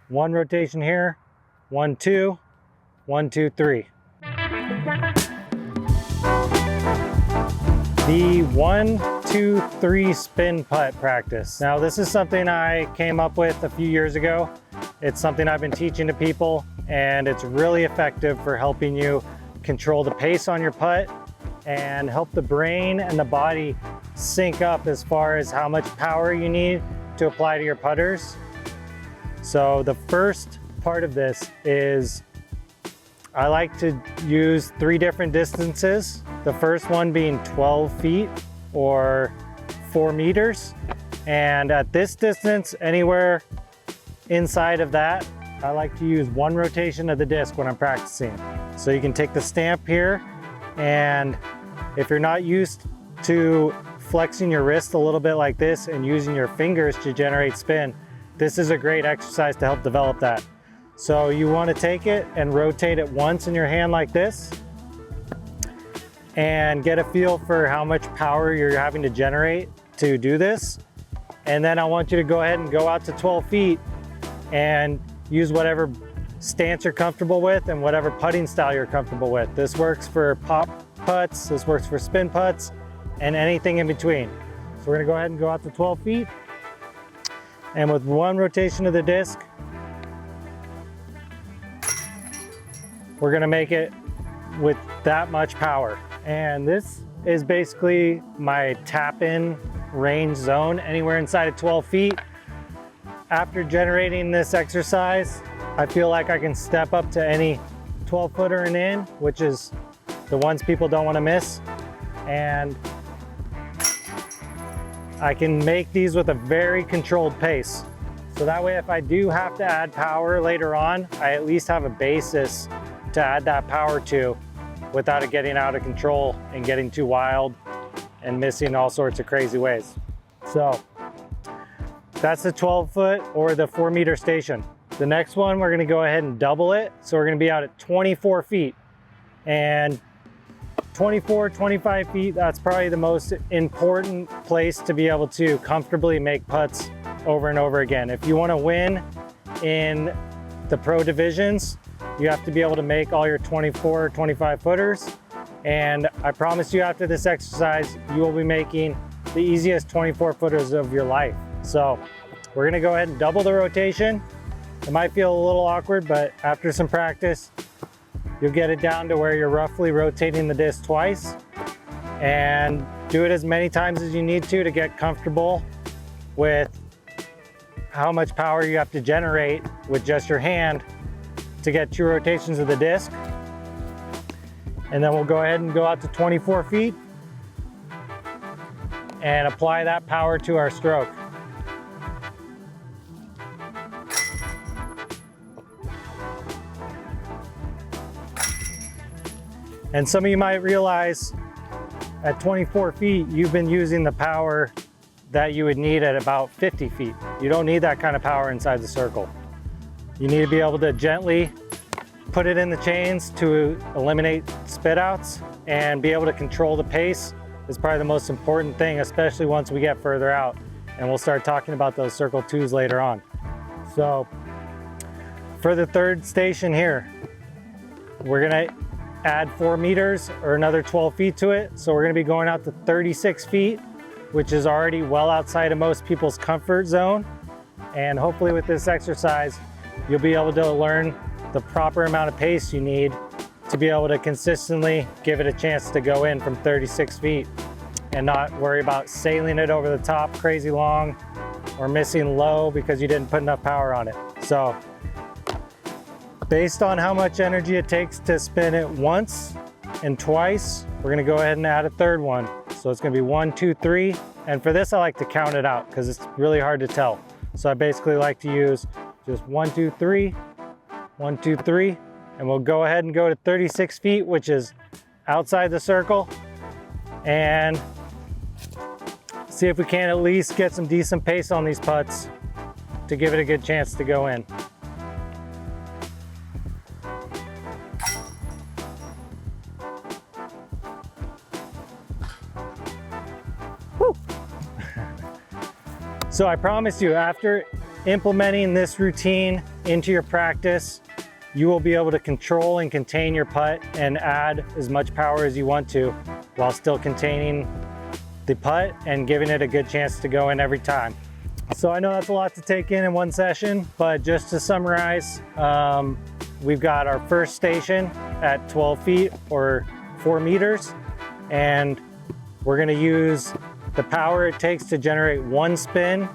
One rotation here, 1, 2, 1, 2, 3. The 1, 2, 3 spin putt practice. Now this is something I came up with a few years ago. It's something I've been teaching to people, and it's really effective for helping you control the pace on your putt and help the brain and the body sync up as far as how much power you need to apply to your putters. So the first part of this is I like to use 3 different distances. The first one being 12 feet or 4 meters. And at this distance, anywhere inside of that, I like to use 1 rotation of the disc when I'm practicing. So you can take the stamp here, and if you're not used to flexing your wrist a little bit like this and using your fingers to generate spin, this is a great exercise to help develop that. So you want to take it and rotate it once in your hand like this and get a feel for how much power you're having to generate to do this. And then I want you to go ahead and go out to 12 feet and use whatever stance you're comfortable with and whatever putting style you're comfortable with. This works for pop putts, this works for spin putts, and anything in between. So we're gonna go ahead and go out to 12 feet. And with 1 rotation of the disc, we're gonna make it with that much power. And this is basically my tap-in range zone, anywhere inside of 12 feet. After generating this exercise, I feel like I can step up to any 12-footer and in, which is the ones people don't want to miss. And I can make these with a very controlled pace. So that way, if I do have to add power later on, I at least have a basis to add that power to without it getting out of control and getting too wild and missing all sorts of crazy ways. So that's the 12-foot or the 4-meter station. The next one, we're gonna go ahead and double it. So we're gonna be out at 24 feet. And 24, 25 feet, that's probably the most important place to be able to comfortably make putts over and over again. If you wanna win in the pro divisions, you have to be able to make all your 24, 25 footers. And I promise you, after this exercise, you will be making the easiest 24 footers of your life. So we're gonna go ahead and double the rotation. It might feel a little awkward, but after some practice, you'll get it down to where you're roughly rotating the disc twice, and do it as many times as you need to get comfortable with how much power you have to generate with just your hand to get 2 rotations of the disc. And then we'll go ahead and go out to 24 feet and apply that power to our stroke. And some of you might realize at 24 feet, you've been using the power that you would need at about 50 feet. You don't need that kind of power inside the circle. You need to be able to gently put it in the chains to eliminate spit outs, and be able to control the pace is probably the most important thing, especially once we get further out. And we'll start talking about those circle 2s later on. So for the 3rd station here, we're gonna add 4 meters or another 12 feet to it. So we're gonna be going out to 36 feet, which is already well outside of most people's comfort zone. And hopefully with this exercise, you'll be able to learn the proper amount of pace you need to be able to consistently give it a chance to go in from 36 feet and not worry about sailing it over the top crazy long or missing low because you didn't put enough power on it. So based on how much energy it takes to spin it once and twice, we're gonna go ahead and add a 3rd one. So it's gonna be 1, 2, 3. And for this, I like to count it out because it's really hard to tell. So I basically like to use just 1, 2, 3, 1, 2, 3, and we'll go ahead and go to 36 feet, which is outside the circle, and see if we can at least get some decent pace on these putts to give it a good chance to go in. Woo. So I promise you, after implementing this routine into your practice, you will be able to control and contain your putt and add as much power as you want to while still containing the putt and giving it a good chance to go in every time. So I know that's a lot to take in one session, but just to summarize, we've got our first station at 12 feet or 4 meters, and we're gonna use the power it takes to generate one spin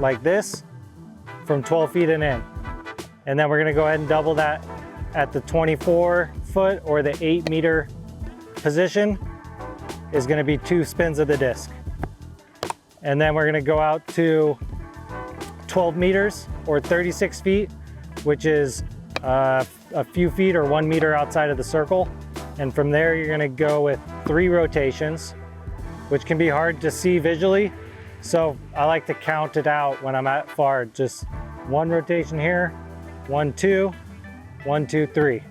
like this from 12 feet and in. And then we're gonna go ahead and double that at the 24 foot or the 8 meter position is gonna be 2 spins of the disc. And then we're gonna go out to 12 meters or 36 feet, which is a few feet or 1 meter outside of the circle. And from there, you're gonna go with 3 rotations, which can be hard to see visually. So I like to count it out when I'm at far, just 1 rotation here, 1, 2, 1, 2, 3.